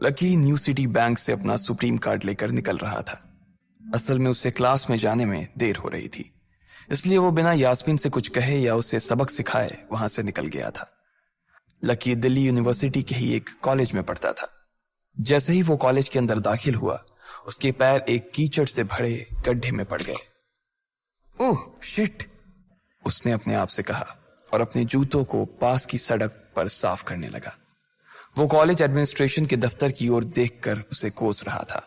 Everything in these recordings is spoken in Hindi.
लकी न्यू सिटी बैंक से अपना सुप्रीम कार्ड लेकर निकल रहा था। असल में उसे क्लास में जाने में देर हो रही थी, इसलिए वो बिना यास्मीन से कुछ कहे या उसे सबक सिखाए वहां से निकल गया था। लकी दिल्ली यूनिवर्सिटी के ही एक कॉलेज में पढ़ता था। जैसे ही वो कॉलेज के अंदर दाखिल हुआ, उसके पैर एक कीचड़ से भरे गड्ढे में पड़ गए। ओह शिट, उसने अपने आप से कहा और अपने जूतों को पास की सड़क पर साफ करने लगा। वो कॉलेज एडमिनिस्ट्रेशन के दफ्तर की ओर देखकर उसे कोस रहा था।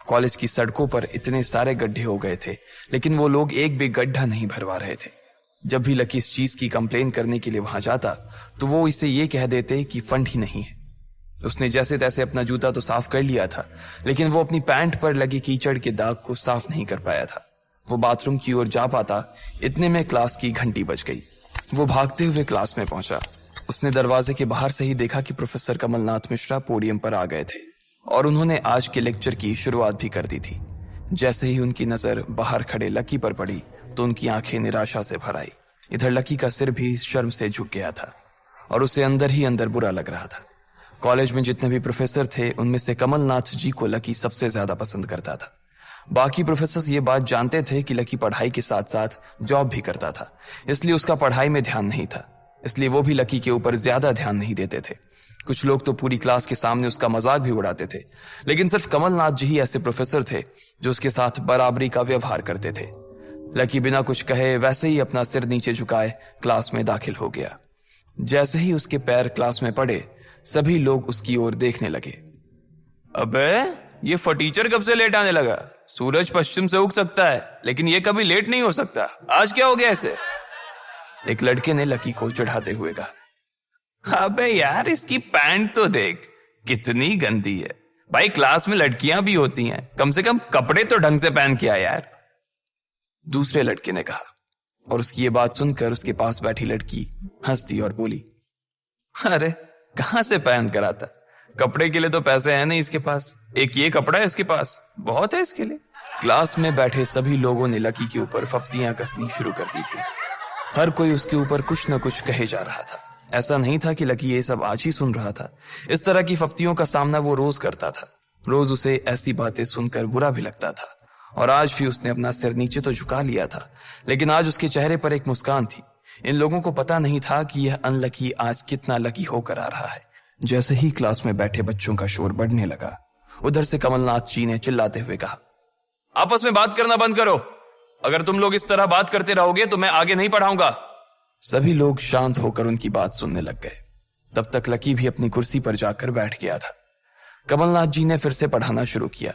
कॉलेज की सड़कों पर इतने सारे गड्ढे हो गए थे, लेकिन वो लोग एक भी गड्ढा नहीं भरवा रहे थे। जब भी लकी इस चीज की कंप्लेन करने के लिए वहां जाता, तो वो इसे ये कह देते कि फंड ही नहीं है। उसने जैसे तैसे अपना जूता तो साफ कर लिया था, लेकिन वो अपनी पैंट पर लगे कीचड़ के दाग को साफ नहीं कर पाया था। वो बाथरूम की ओर जा पाता, इतने में क्लास की घंटी बज गई। वो भागते हुए क्लास में पहुंचा। उसने दरवाजे के बाहर से ही देखा कि प्रोफेसर कमलनाथ मिश्रा पोडियम पर आ गए थे और उन्होंने आज के लेक्चर की शुरुआत भी कर दी थी। जैसे ही उनकी नजर बाहर खड़े लकी पर पड़ी, तो उनकी आंखें निराशा से भर आई। इधर लकी का सिर भी शर्म से झुक गया था और उसे अंदर ही अंदर बुरा लग रहा था। कॉलेज में जितने भी प्रोफेसर थे, उनमें से कमलनाथ जी को लकी सबसे ज्यादा पसंद करता था। बाकी प्रोफेसर ये बात जानते थे कि लकी पढ़ाई के साथ साथ जॉब भी करता था, इसलिए उसका पढ़ाई में ध्यान नहीं था। इसलिए वो भी लकी के ऊपर ज्यादा ध्यान नहीं देते थे। कुछ लोग तो पूरी क्लास के सामने उसका मजाक भी उड़ाते थे, लेकिन सिर्फ कमलनाथ जी ही ऐसे प्रोफेसर थे जो उसके साथ बराबरी का व्यवहार करते थे। लकी बिना कुछ कहे वैसे ही अपना सिर नीचे झुकाए क्लास में दाखिल हो गया। जैसे ही उसके पैर क्लास में पड़े, सभी लोग उसकी ओर देखने लगे। अबे ये फटीचर कब से लेट आने लगा? सूरज पश्चिम से उग सकता है, लेकिन ये कभी लेट नहीं हो सकता। आज क्या हो गया इसे? एक लड़के ने लकी को चढ़ाते हुए कहा। अबे यार, इसकी पैंट तो देख, कितनी गंदी है। भाई क्लास में लड़कियां भी होती हैं, कम से कम कपड़े तो ढंग से पहन के आ यार। दूसरे लड़के ने कहा और उसकी ये बात सुनकर उसके पास बैठी लड़की हंस दी और बोली, अरे कहां से पहन कर आता? कपड़े के लिए तो पैसे हैं नहीं इसके पास। एक ये कपड़ा है इसके पास, बहुत है इसके लिए। क्लास में बैठे सभी लोगों ने लकी के ऊपर फफ्तियां कसनी शुरू कर दी थी। हर कोई उसके ऊपर कुछ न कुछ कहे जा रहा था। ऐसा नहीं था कि लकी ये सब आज ही सुन रहा था। इस तरह की फफ्तियों का सामना वो रोज करता था। रोज उसे ऐसी बातें सुनकर बुरा भी लगता था, और आज भी उसने अपना सिर नीचे तो झुका लिया था, लेकिन आज उसके चेहरे पर एक मुस्कान थी। इन लोगों को पता नहीं था कि यह अनलकी आज कितना लकी होकर आ रहा है। जैसे ही क्लास में बैठे बच्चों का शोर बढ़ने लगा, उधर से कमलनाथ जी ने चिल्लाते हुए कहा, आपस में बात करना बंद करो। अगर तुम लोग इस तरह बात करते रहोगे तो मैं आगे नहीं पढ़ाऊंगा। सभी लोग शांत होकर उनकी बात सुनने लग गए। तब तक लकी भी अपनी कुर्सी पर जाकर बैठ गया था। कमलनाथ जी ने फिर से पढ़ाना शुरू किया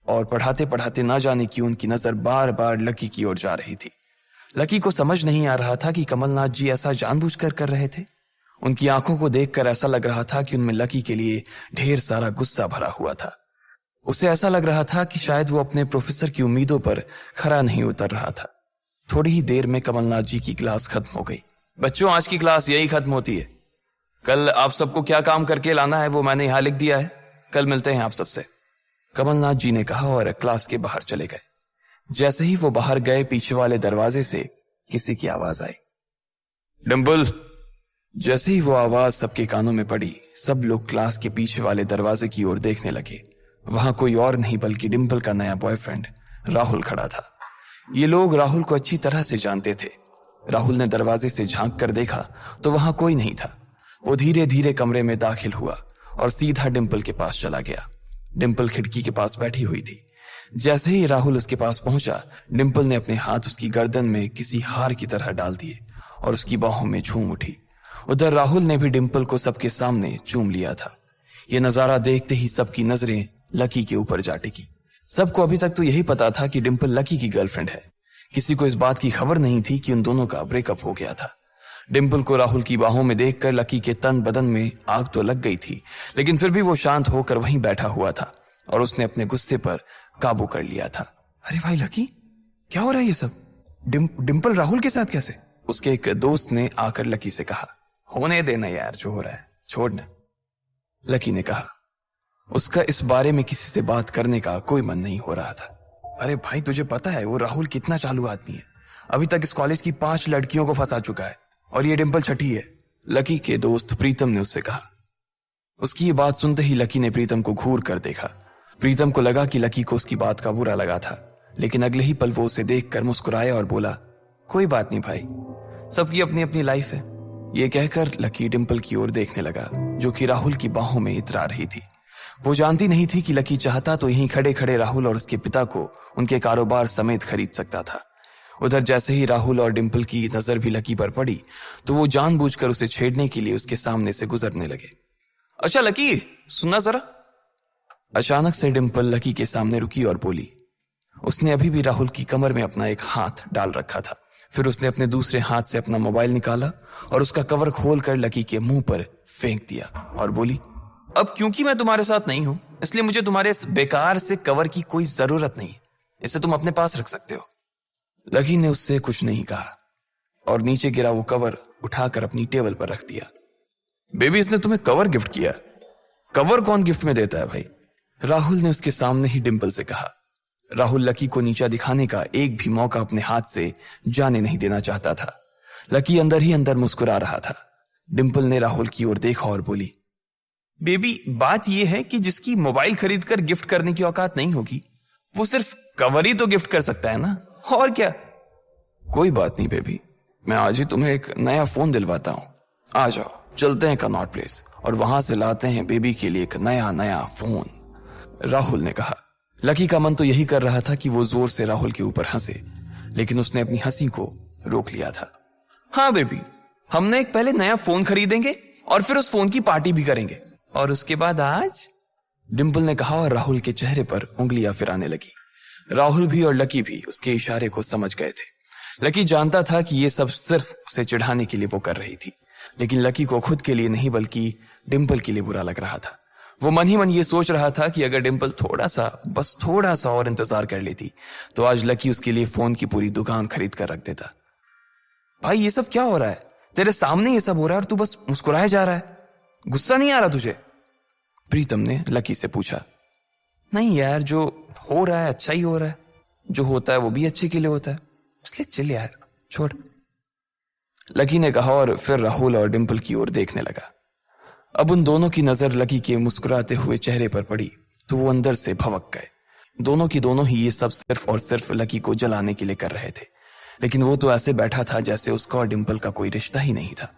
और पढ़ाते पढ़ाते ना जाने क्यों उनकी नजर बार बार लकी की ओर जा रही थी। लकी को समझ नहीं आ रहा था कि कमलनाथ जी ऐसा जानबूझकर कर रहे थे। उनकी आंखों को देखकर ऐसा लग रहा था कि उनमें लकी के लिए ढेर सारा गुस्सा भरा हुआ था। उसे ऐसा लग रहा था कि शायद वो अपने प्रोफेसर की उम्मीदों पर खरा नहीं उतर रहा था। थोड़ी ही देर में कमलनाथ जी की क्लास खत्म हो गई। बच्चों, आज की क्लास यही खत्म होती है। कल आप सबको क्या काम करके लाना है वो मैंने यहां लिख दिया है। कल मिलते हैं आप सबसे, कमलनाथ जी ने कहा और क्लास के बाहर चले गए। जैसे ही वो बाहर गए, पीछे वाले दरवाजे से किसी की आवाज आई, डिंपल। जैसे ही वो आवाज सबके कानों में पड़ी, सब लोग क्लास के पीछे वाले दरवाजे की ओर देखने लगे। वहां कोई और नहीं बल्कि डिंपल का नया बॉयफ्रेंड राहुल खड़ा था। ये लोग राहुल को अच्छी तरह से जानते थे। राहुल ने दरवाजे से झांक कर देखा तो वहां कोई नहीं था। वो धीरे धीरे कमरे में दाखिल हुआ और सीधा डिंपल के पास चला गया। डिंपल खिड़की के पास बैठी हुई थी। जैसे ही राहुल उसके पास पहुंचा, डिंपल ने अपने हाथ उसकी गर्दन में किसी हार की तरह डाल दिए और उसकी बाहों में झूम उठी। उधर राहुल ने भी डिंपल को सबके सामने चूम लिया था। यह नजारा देखते ही सबकी नजरें लकी के ऊपर जा टिकी। सबको अभी तक तो यही पता था कि डिंपल लकी की गर्लफ्रेंड है। किसी को इस बात की खबर नहीं थी कि उन दोनों का ब्रेकअप हो गया था। डिंपल को राहुल की बाहों में देखकर लकी के तन बदन में आग तो लग गई थी, लेकिन फिर भी वो शांत होकर वहीं बैठा हुआ था और उसने अपने गुस्से पर काबू कर लिया था। अरे भाई लकी, क्या हो रहा है ये सब? डिंपल राहुल के साथ कैसे? उसके एक दोस्त ने आकर लकी से कहा। होने देना यार, जो हो रहा है छोड़ना, लकी ने कहा। उसका इस बारे में किसी से बात करने का कोई मन नहीं हो रहा था। अरे भाई, तुझे पता है वो राहुल कितना चालू आदमी है? अभी तक इस कॉलेज की 5 लड़कियों को फंसा चुका है और ये डिंपल छठी है, लकी के दोस्त प्रीतम ने उससे कहा। उसकी ये बात सुनते ही लकी ने प्रीतम को घूर कर देखा। प्रीतम को लगा कि लकी को उसकी बात का बुरा लगा था, लेकिन अगले ही पल वो उसे देखकर मुस्कुराया और बोला, कोई बात नहीं भाई, सबकी अपनी अपनी लाइफ है। ये कहकर लकी डिंपल की ओर देखने लगा, जो कि राहुल की बाहों में इतरा रही थी। वो जानती नहीं थी कि लकी चाहता तो यहीं खड़े खड़े राहुल और उसके पिता को उनके कारोबार समेत खरीद सकता था। उधर जैसे ही राहुल और डिंपल की नजर भी लकी पर पड़ी तो वो जानबूझकर उसे छेड़ने के लिए उसके सामने से गुजरने लगे। अच्छा लकी, सुनना जरा। अचानक से डिंपल लकी के सामने रुकी और बोली। उसने अभी भी राहुल की कमर में अपना एक हाथ डाल रखा था। फिर उसने अपने दूसरे हाथ से अपना मोबाइल निकाला और उसका कवर खोलकर लकी के मुंह पर फेंक दिया और बोली, अब क्योंकि मैं तुम्हारे साथ नहीं हूं इसलिए मुझे तुम्हारे इस बेकार से कवर की कोई जरूरत नहीं है, इसे तुम अपने पास रख सकते हो। लकी ने उससे कुछ नहीं कहा और नीचे गिरा वो कवर उठाकर अपनी टेबल पर रख दिया। बेबी, इसने तुम्हें कवर गिफ्ट किया? कवर कौन गिफ्ट में देता है भाई? राहुल ने उसके सामने ही डिंपल से कहा। राहुल लकी को नीचा दिखाने का एक भी मौका अपने हाथ से जाने नहीं देना चाहता था। लकी अंदर ही अंदर मुस्कुरा रहा था। डिंपल ने राहुल की ओर देखा और बोली, बेबी, बात यह है कि जिसकी मोबाइल खरीद कर गिफ्ट करने की औकात नहीं होगी वो सिर्फ कवर ही तो गिफ्ट कर सकता है ना, और क्या। कोई बात नहीं बेबी, मैं आज ही तुम्हें एक नया फोन दिलवाता हूं। आ जाओ, चलते हैं कनॉट प्लेस और वहां से लाते हैं बेबी के लिए एक नया फोन, राहुल ने कहा। लकी का मन तो यही कर रहा था कि वो जोर से राहुल के ऊपर हंसे, लेकिन उसने अपनी हंसी को रोक लिया था। हाँ बेबी, हमने एक पहले नया फोन खरीदेंगे और फिर उस फोन की पार्टी भी करेंगे, और उसके बाद आज, डिंपल ने कहा और राहुल के चेहरे पर उंगलियां फिराने लगी। राहुल भी और लकी भी उसके इशारे को समझ गए थे। लकी जानता था कि ये सब सिर्फ उसे चिढ़ाने के लिए वो कर रही थी, लेकिन लकी को खुद के लिए नहीं बल्कि डिंपल के लिए बुरा लग रहा था। वो मन ही मन ये सोच रहा था कि अगर डिंपल बस थोड़ा सा और इंतजार कर लेती तो आज लकी उसके लिए फोन की पूरी दुकान खरीद कर रख देता। भाई, ये सब क्या हो रहा है? तेरे सामने ये सब हो रहा है और तू बस मुस्कुराया जा रहा है। गुस्सा नहीं आ रहा तुझे? प्रीतम ने लकी से पूछा। नहीं यार, जो हो रहा है अच्छा ही हो रहा है, जो होता है वो भी अच्छे के लिए होता है, इसलिए चल यार, छोड़, लकी ने कहा और फिर राहुल और डिंपल की ओर देखने लगा। अब उन दोनों की नजर लकी के मुस्कुराते हुए चेहरे पर पड़ी तो वो अंदर से भवक गए। दोनों की दोनों ही ये सब सिर्फ और सिर्फ लकी को जलाने के लिए कर रहे थे, लेकिन वो तो ऐसे बैठा था जैसे उसका और डिंपल का कोई रिश्ता ही नहीं था।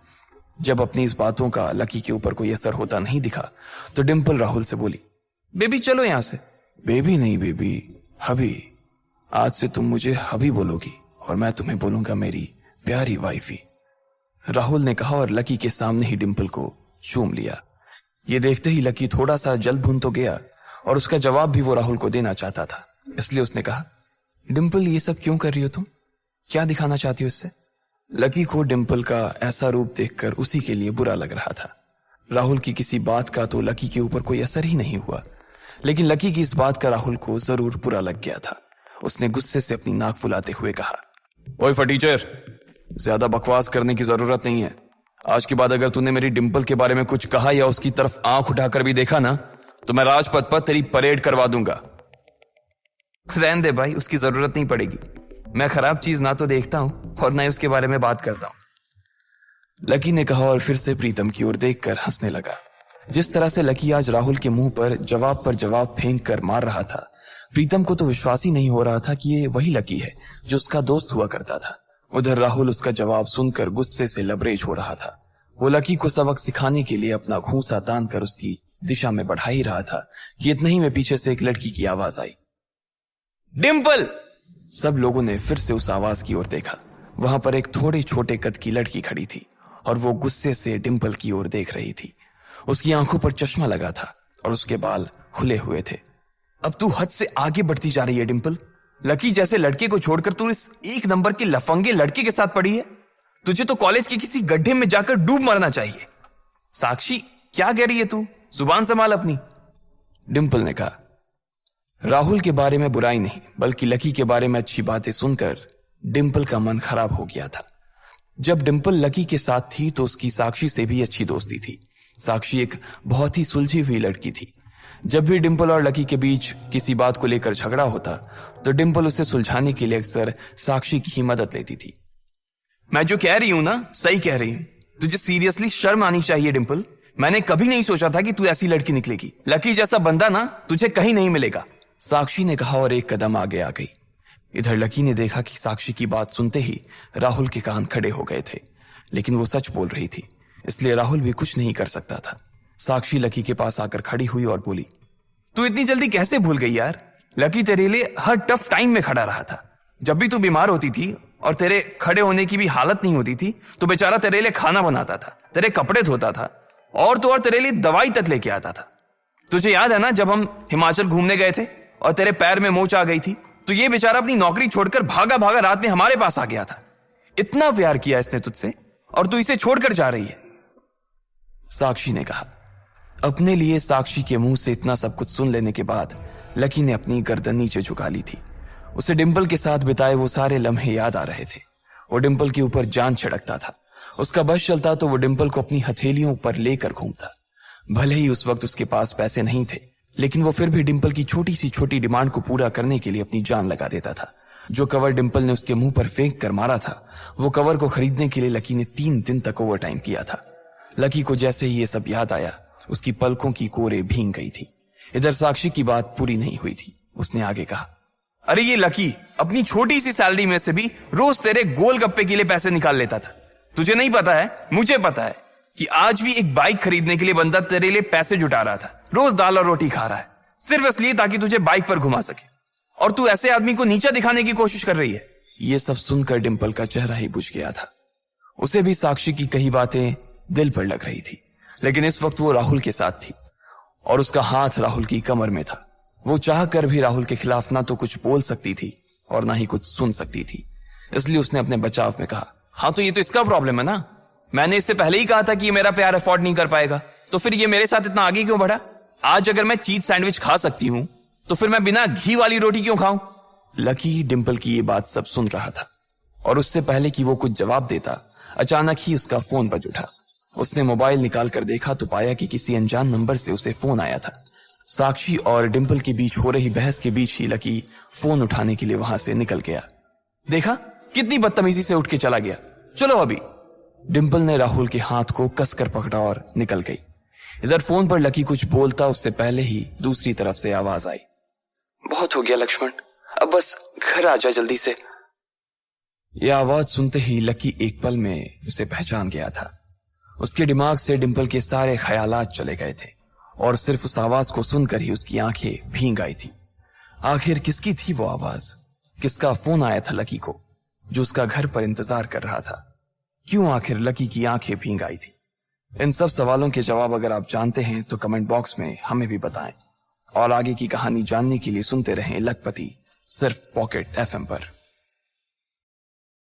जब अपनी इस बातों का लकी के ऊपर कोई असर होता नहीं दिखा तो डिंपल राहुल से बोली, बेबी चलो यहां से। बेबी नहीं बेबी, हबी। आज से तुम मुझे हबी बोलोगी और मैं तुम्हें बोलूंगा मेरी प्यारी वाइफी, राहुल ने कहा और लकी के सामने ही डिंपल को चूम लिया। ये देखते ही लकी थोड़ा सा जल भुन तो गया और उसका जवाब भी वो राहुल को देना चाहता था, इसलिए उसने कहा, डिंपल ये सब क्यों कर रही हो तुम? क्या दिखाना चाहती हो इससे? लकी को डिंपल का ऐसा रूप देखकर उसी के लिए बुरा लग रहा था। राहुल की किसी बात का तो लकी के ऊपर कोई असर ही नहीं हुआ, लेकिन लकी की इस बात का राहुल को जरूर बुरा लग गया था। उसने गुस्से से अपनी नाक फुलाते हुए कहा, ओए फटीचर, ज्यादा बकवास करने की जरूरत नहीं है। आज के बाद अगर तूने मेरी डिंपल के बारे में कुछ कहा या उसकी तरफ आंख उठाकर भी देखा ना तो मैं राजपथ पर तेरी परेड करवा दूंगा। रहने दे भाई, उसकी जरूरत नहीं पड़ेगी। मैं खराब चीज ना तो देखता हूं और ना ही उसके बारे में बात करता हूं, लकी ने कहा और फिर से प्रीतम की ओर देखकर हंसने लगा। जिस तरह से लकी आज राहुल के मुंह पर जवाब फेंक कर मार रहा था, प्रीतम को तो विश्वास ही नहीं हो रहा था कि ये वही लकी है जो उसका दोस्त हुआ करता था। उधर राहुल उसका जवाब सुनकर गुस्से से लबरेज हो रहा था। वो लकी को सबक सिखाने के लिए अपना घूंसा तान कर उसकी दिशा में बढ़ा ही रहा था कि इतना ही में पीछे से एक लड़की की आवाज आई, डिंपल। सब लोगों ने फिर से उस आवाज की ओर देखा। वहां पर एक थोड़े छोटे कद की लड़की खड़ी थी और वो गुस्से से डिंपल की ओर देख रही थी। उसकी आंखों पर चश्मा लगा था और उसके बाल खुले हुए थे। अब तू हद से आगे बढ़ती जा रही है डिंपल। लकी जैसे लड़के को छोड़कर तू इस एक नंबर के लफंगे लड़के के साथ पड़ी है। तुझे तो कॉलेज के किसी गड्ढे में जाकर डूब मरना चाहिए। साक्षी, क्या कह रही है तू? जुबान संभाल अपनी, डिंपल ने कहा। राहुल के बारे में बुराई नहीं बल्कि लकी के बारे में अच्छी बातें सुनकर डिंपल का मन खराब हो गया था। जब डिंपल लकी के साथ थी तो उसकी साक्षी से भी अच्छी दोस्ती थी। साक्षी एक बहुत ही सुलझी हुई लड़की थी। जब भी डिंपल और लकी के बीच किसी बात को लेकर झगड़ा होता तो डिंपल उसे सुलझाने के लिए अक्सर साक्षी की ही मदद लेती थी। मैं जो कह रही हूं ना, सही कह रही हूं। तुझे सीरियसली शर्म आनी चाहिए डिंपल। मैंने कभी नहीं सोचा था कि तू ऐसी लड़की निकलेगी। लकी जैसा बंदा ना तुझे कहीं नहीं मिलेगा, साक्षी ने कहा और एक कदम आगे आ गई। इधर लकी ने देखा कि साक्षी की बात सुनते ही राहुल के कान खड़े हो गए थे, लेकिन वो सच बोल रही थी, इसलिए राहुल भी कुछ नहीं कर सकता था। साक्षी लकी के पास आकर खड़ी हुई और बोली, तू इतनी जल्दी कैसे भूल गई यार? लकी तेरे लिए हर टफ टाइम में खड़ा रहा था। जब भी तू बीमार होती थी और तेरे खड़े होने की भी हालत नहीं होती थी तो बेचारा तेरे लिए खाना बनाता था, तेरे कपड़े धोता था और तो और तेरे लिए दवाई तक लेके आता था। तुझे याद है ना जब हम हिमाचल घूमने गए थे और तेरे पैर में मोच आ गई थी तो ये बेचारा अपनी नौकरी छोड़कर भागा भागा रात में हमारे पास आ गया था। इतना प्यार किया इसने तुझसे और तू इसे छोड़कर जा रही है, साक्षी ने कहा। अपने लिए साक्षी के मुंह से इतना सब कुछ सुन लेने के बाद लकी ने अपनी गर्दन नीचे झुका ली थी। उसे डिंपल के साथ बिताए वो सारे लम्हे याद आ रहे थे। वो डिंपल के ऊपर जान छिड़कता था। उसका बस चलता तो वो डिंपल को अपनी हथेलियों पर लेकर घूमता। भले ही उस वक्त उसके पास पैसे नहीं थे, लेकिन वो फिर भी डिंपल की छोटी सी छोटी डिमांड को पूरा करने के लिए अपनी जान लगा देता था। जो कवर डिंपल ने उसके मुंह पर फेंक कर मारा था, वो कवर को खरीदने के लिए लकी ने 3 दिन तक ओवर टाइम किया था। लकी को जैसे ही ये सब याद आया, उसकी पलकों की कोरे भींग गई थी। इधर साक्षी की बात पूरी नहीं हुई थी। उसने आगे कहा, अरे ये लकी अपनी छोटी सी सैलरी में से भी रोज तेरे गोलगप्पे के लिए पैसे निकाल लेता था। तुझे नहीं पता है, मुझे पता है कि आज भी एक बाइक खरीदने के लिए बंदा तेरे लिए पैसे जुटा रहा था। रोज दाल और रोटी खा रहा है सिर्फ इसलिए ताकि तुझे बाइक पर घुमा सके, और तू ऐसे आदमी को नीचा दिखाने की कोशिश कर रही है। ये सब सुनकर डिंपल का चेहरा ही बुझ गया था। उसे भी साक्षी की कही बातें दिल पर लग रही थी, लेकिन इस वक्त वो राहुल के साथ थी और उसका हाथ राहुल की कमर में था। वो चाह कर भी राहुल के खिलाफ ना तो कुछ बोल सकती थी और ना ही कुछ सुन सकती थी। इसलिए उसने अपने बचाव में कहा, हाँ तो ये तो इसका प्रॉब्लम है ना। मैंने इससे पहले ही कहा था कि ये मेरा प्यार अफोर्ड नहीं कर पाएगा, तो फिर ये मेरे साथ इतना आगे क्यों बढ़ा? आज अगर मैं चीज सैंडविच खा सकती हूं तो फिर मैं बिना घी वाली रोटी क्यों खाऊं? लकी डिंपल की ये बात सब सुन रहा था और उससे पहले कि वो कुछ जवाब देता, अचानक ही उसका फोन बज उठा। उसने मोबाइल निकाल कर देखा तो पाया कि किसी अनजान नंबर से उसे फोन आया था। साक्षी और डिंपल के बीच हो रही बहस के बीच ही लकी फोन उठाने के लिए वहां से निकल गया। देखा कितनी बदतमीजी से उठ के चला गया, चलो अभी। डिंपल ने राहुल के हाथ को कसकर पकड़ा और निकल गई। इधर फोन पर लकी कुछ बोलता उससे पहले ही दूसरी तरफ से आवाज आई, बहुत हो गया लक्ष्मण, अब बस घर आ जा जल्दी से। यह आवाज सुनते ही लकी एक पल में उसे पहचान गया था। उसके दिमाग से डिंपल के सारे ख्यालात चले गए थे और सिर्फ उस आवाज को सुनकर ही उसकी आंखें भीग आई थी। आखिर किसकी थी वो आवाज? किसका फोन आया था लकी को जो उसका घर पर इंतजार कर रहा था? क्यों आखिर लकी की आंखें भीग आई थी? इन सब सवालों के जवाब अगर आप जानते हैं तो कमेंट बॉक्स में हमें भी बताएं और आगे की कहानी जानने के लिए सुनते रहें लखपति, सिर्फ पॉकेट FM पर।